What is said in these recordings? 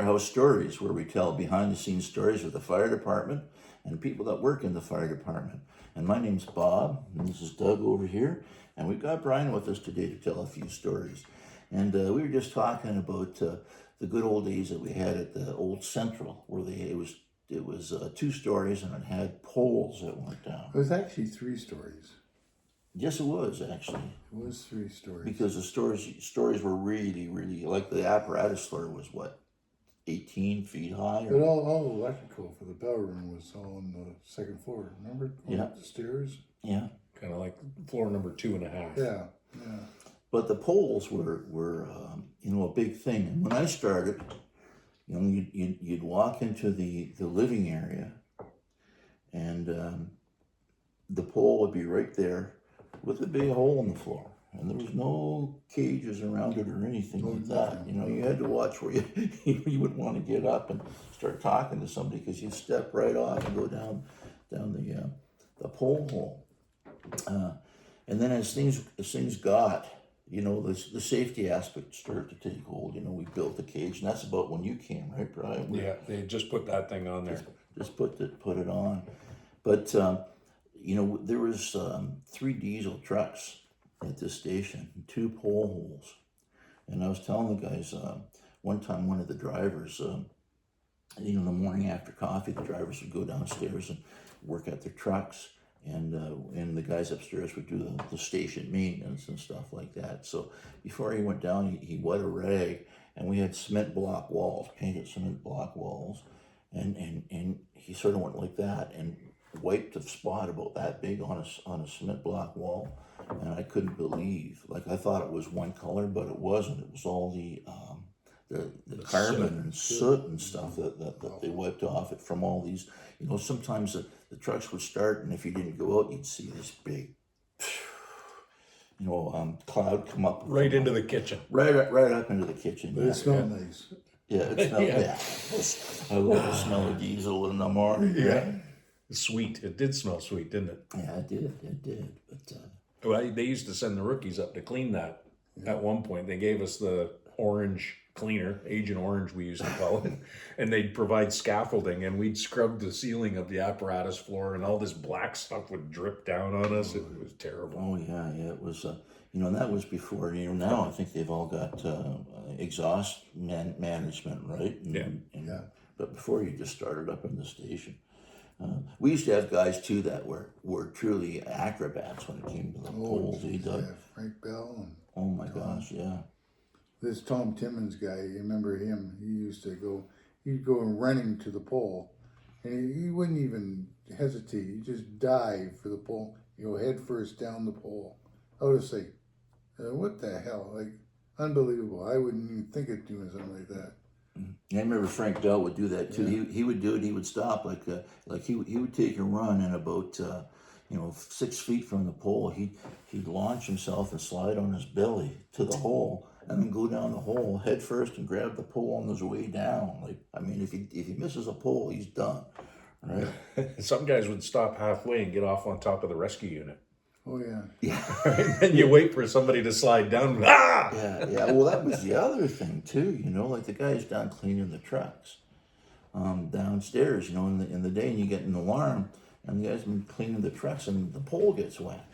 Firehouse Stories, where we tell behind-the-scenes stories of the fire department and people that work in the fire department. And my name's Bob, and this is Doug over here, and we've got Brian with us today to tell a few stories. And we were just talking about the good old days that we had at the old Central, where it was 2 stories and it had poles that went down. It was actually 3 stories. Yes, it was actually. It was 3 stories. Because the stories were really, really, like the apparatus floor was what, 18 feet high? But all electrical for the bell room was all on the 2nd floor. Remember? Yeah. Up the stairs. Yeah. Kind of like floor number 2.5. Yeah. But the poles were a big thing. And when I started, you'd walk into the living area, and the pole would be right there with a big hole in the floor. And there was no cages around it or anything like that. You had to watch where you would want to get up and start talking to somebody, because you'd step right off and go down the pole hole. And then as things got, the safety aspect started to take hold. We built the cage, and that's about when you came, right, Brian? Yeah, they just put that thing on there. Just put it on. But there was 3 diesel trucks at this station, 2 pole holes. And I was telling the guys, one time one of the drivers, the morning after coffee, the drivers would go downstairs and work at their trucks, and the guys upstairs would do the station maintenance and stuff like that. So before he went down, he wet a rag, and we had cement block walls, painted cement block walls, and he sort of went like that and wiped a spot about that big on a cement block wall. And I couldn't believe, I thought it was one color, but it wasn't. It was all the carbon and soot and stuff that they wiped off it from all these. Sometimes the trucks would start, and if you didn't go out, you'd see this big, cloud come up Right into the kitchen. Right up into the kitchen. But it smelled nice. Yeah, it smelled. Yeah. I love the smell of diesel in the morning. Yeah. Sweet. It did smell sweet, didn't it? Yeah, it did. But well, they used to send the rookies up to clean that. At one point, they gave us the orange cleaner, Agent Orange we used to call it, and they'd provide scaffolding, and we'd scrub the ceiling of the apparatus floor, and all this black stuff would drip down on us. It was terrible. Oh yeah, it was. And that was before. Now I think they've all got exhaust management, right? Yeah. But before, you just started up in the station. We used to have guys too that were truly acrobats when it came to the poles. Yeah, Frank Bell and oh my gosh, yeah. This Tom Timmons guy, you remember him? He'd go running to the pole, and he wouldn't even hesitate. He'd just dive for the pole. Go head first down the pole. I would say, what the hell? Unbelievable. I wouldn't even think of doing something like that. I remember Frank Bell would do that too. Yeah. He would do it. He would stop he would take a run, and about 6 feet from the pole, he'd launch himself and slide on his belly to the hole, and then go down the hole head first and grab the pole on his way down. If he misses a pole, he's done. Right? Some guys would stop halfway and get off on top of the rescue unit. Oh yeah. Yeah. And then you wait for somebody to slide down. Ah! Yeah. Well, that was the other thing too. The guys down cleaning the trucks downstairs. In the day, and you get an alarm, and the guys been cleaning the trucks, and the pole gets wet,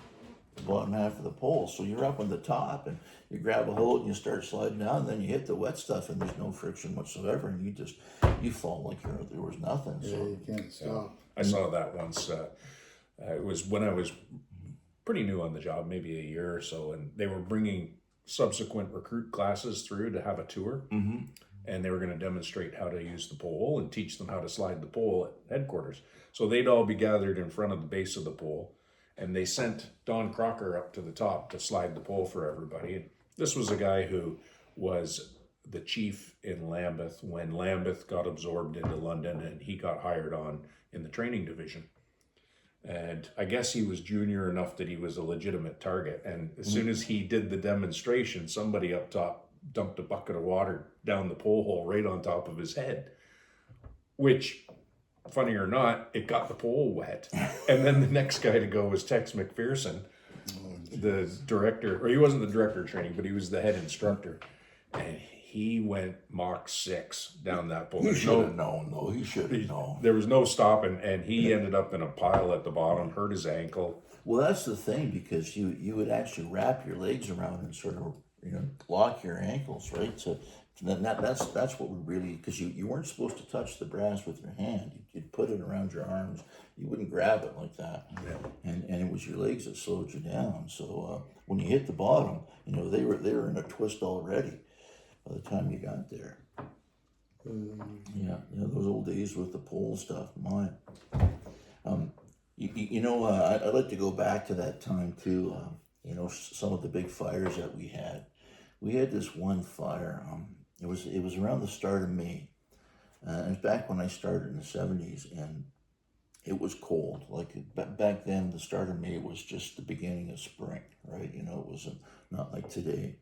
the bottom half of the pole. So you're up on the top, and you grab a hold and you start sliding down. And then you hit the wet stuff, and there's no friction whatsoever, and you fall like there was nothing. Yeah, So you can't stop. I saw that once. It was when I was pretty new on the job, maybe a year or so, and they were bringing subsequent recruit classes through to have a tour, and they were going to demonstrate how to use the pole and teach them how to slide the pole at headquarters. So they'd all be gathered in front of the base of the pole, and they sent Don Crocker up to the top to slide the pole for everybody. And this was a guy who was the chief in Lambeth when Lambeth got absorbed into London, and he got hired on in the training division. And I guess he was junior enough that he was a legitimate target. And as soon as he did the demonstration, somebody up top dumped a bucket of water down the pole hole right on top of his head, which, funny or not, it got the pole wet. And then the next guy to go was Tex McPherson, the director, or he wasn't the director of training, but he was the head instructor. And he went Mach 6 down that pole. He There's should have known, though. He should have known. There was no stopping, and he ended up in a pile at the bottom, hurt his ankle. Well, that's the thing, because you would actually wrap your legs around and sort of, lock your ankles, right? So then that's what we really, because you weren't supposed to touch the brass with your hand. You'd put it around your arms. You wouldn't grab it like that. Yeah. And it was your legs that slowed you down. So when you hit the bottom, they were in a twist already by the time you got there. Yeah, those old days with the pole stuff, mine. I'd like to go back to that time too. Some of the big fires that we had. We had this one fire. It was around the start of May. It was back when I started in the 70s, and it was cold. Like back then, the start of May was just the beginning of spring, right? It was not like today.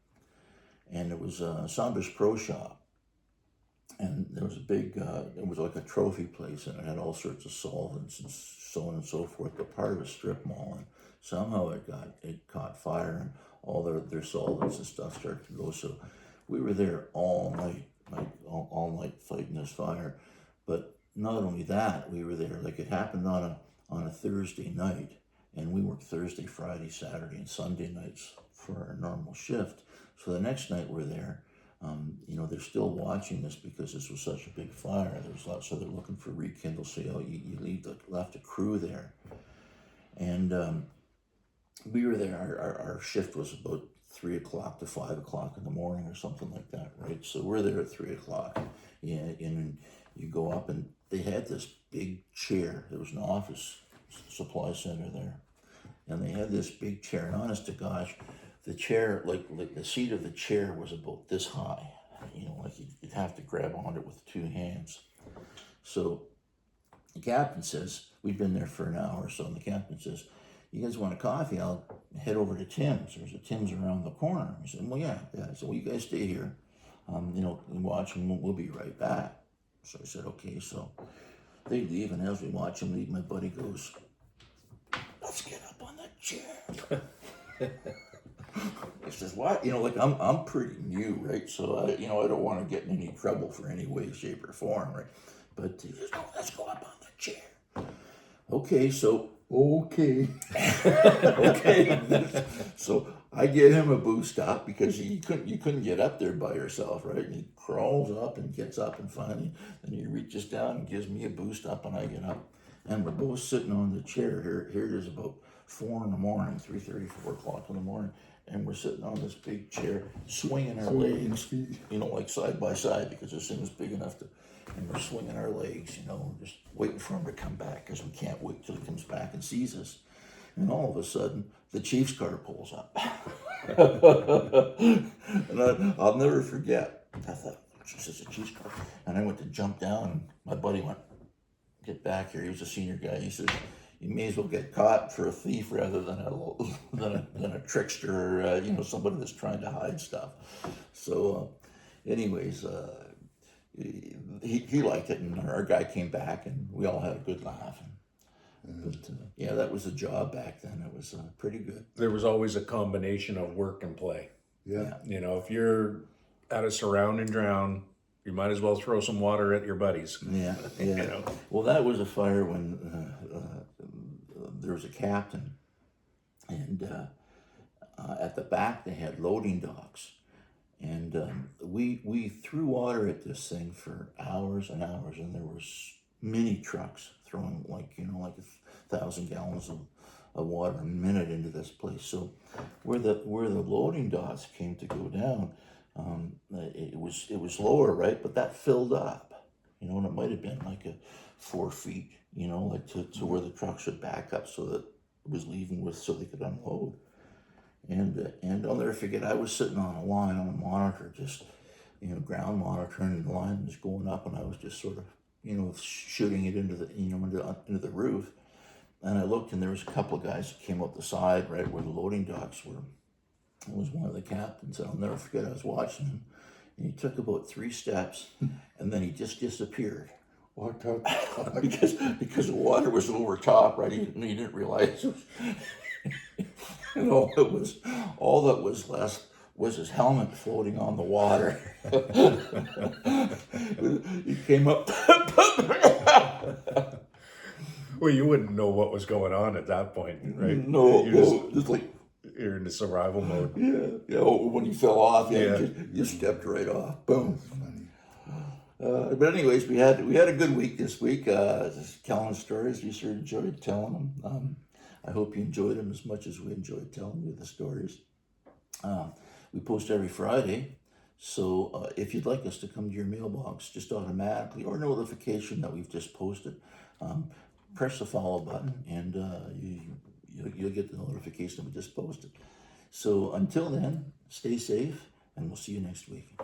And it was Saunders Pro Shop, and there was a big. It was like a trophy place, and it had all sorts of solvents and so on and so forth. But part of a strip mall, and somehow it caught fire, and all their solvents and stuff started to go. So we were there all night, all night fighting this fire. But not only that, we were there, like it happened on a Thursday night, and we worked Thursday, Friday, Saturday, and Sunday nights for our normal shift. So the next night we're there, they're still watching this because this was such a big fire. There was lots, so they're looking for rekindle. So you left a crew there, and we were there. Our shift was about 3 o'clock to 5 o'clock in the morning or something like that, right? So we're there at 3 o'clock, and you go up, and they had this big chair. There was an office supply center there, and they had this big chair. And honest to gosh, the chair, like the seat of the chair was about this high. Like you'd have to grab onto it with 2 hands. So the captain says, we'd been there for an hour or so, and the captain says, "You guys want a coffee? I'll head over to Tim's. There's a Tim's around the corner." I said, "Well, yeah." So, "Well, you guys stay here, and watch, and we'll be right back." So I said, "Okay." So they leave, and as we watch them leave, my buddy goes, "Let's get up on that chair." He says, "What?" Like I'm pretty new, right? So I don't want to get in any trouble for any way, shape, or form, right? But he says, "No, let's go up on the chair." Okay, so. Okay. So I get him a boost up because you couldn't get up there by yourself, right? And he crawls up and gets up, and finally, then he reaches down and gives me a boost up, and I get up, and we're both sitting on the chair. Here it is about 4 in the morning, 3:30, 4 o'clock in the morning, and we're sitting on this big chair, swinging our legs, like side by side, because this thing was big enough to. And we're swinging our legs, just waiting for him to come back, because we can't wait till he comes back and sees us. And all of a sudden, the Chiefs car pulls up. And I'll never forget. I thought, Jesus, a Chiefs car. And I went to jump down, and my buddy went, "Get back here." He was a senior guy. He said, "You may as well get caught for a thief rather than a trickster, or, somebody that's trying to hide stuff." So, anyways, he liked it, and our guy came back, and we all had a good laugh. But that was a job back then. It was pretty good. There was always a combination of work and play. Yeah. If you're at a surround and drown, you might as well throw some water at your buddies. Yeah. Well, that was a fire when there was a captain, and at the back they had loading docks. And we threw water at this thing for hours and hours, and there was many trucks throwing like 1,000 gallons of water a minute into this place. So where the loading docks came to go down, it was lower, right? But that filled up, and it might have been like 4 feet, like to where the trucks would back up, so that it was leaving so they could unload. And I'll never forget, I was sitting on a line on a monitor, just, ground monitoring, and the line was going up, and I was just sort of, shooting it into the, into the roof. And I looked, and there was a couple of guys that came up the side, right where the loading docks were. It was one of the captains, and I'll never forget, I was watching him, and he took about 3 steps, and then he just disappeared. What? because the water was over top, right? He didn't realize it was, all that was left was his helmet floating on the water. He came up. Well, you wouldn't know what was going on at that point, right? No, You're just like, you're in the survival mode. yeah, when he fell off, Yeah. you stepped right off. Boom. Funny. But anyways, we had a good week this week. Telling stories, we sure enjoyed telling them. I hope you enjoyed them as much as we enjoyed telling you the stories. We post every Friday, so if you'd like us to come to your mailbox just automatically or notification that we've just posted, press the follow button and you'll get the notification that we just posted. So until then, stay safe and we'll see you next week.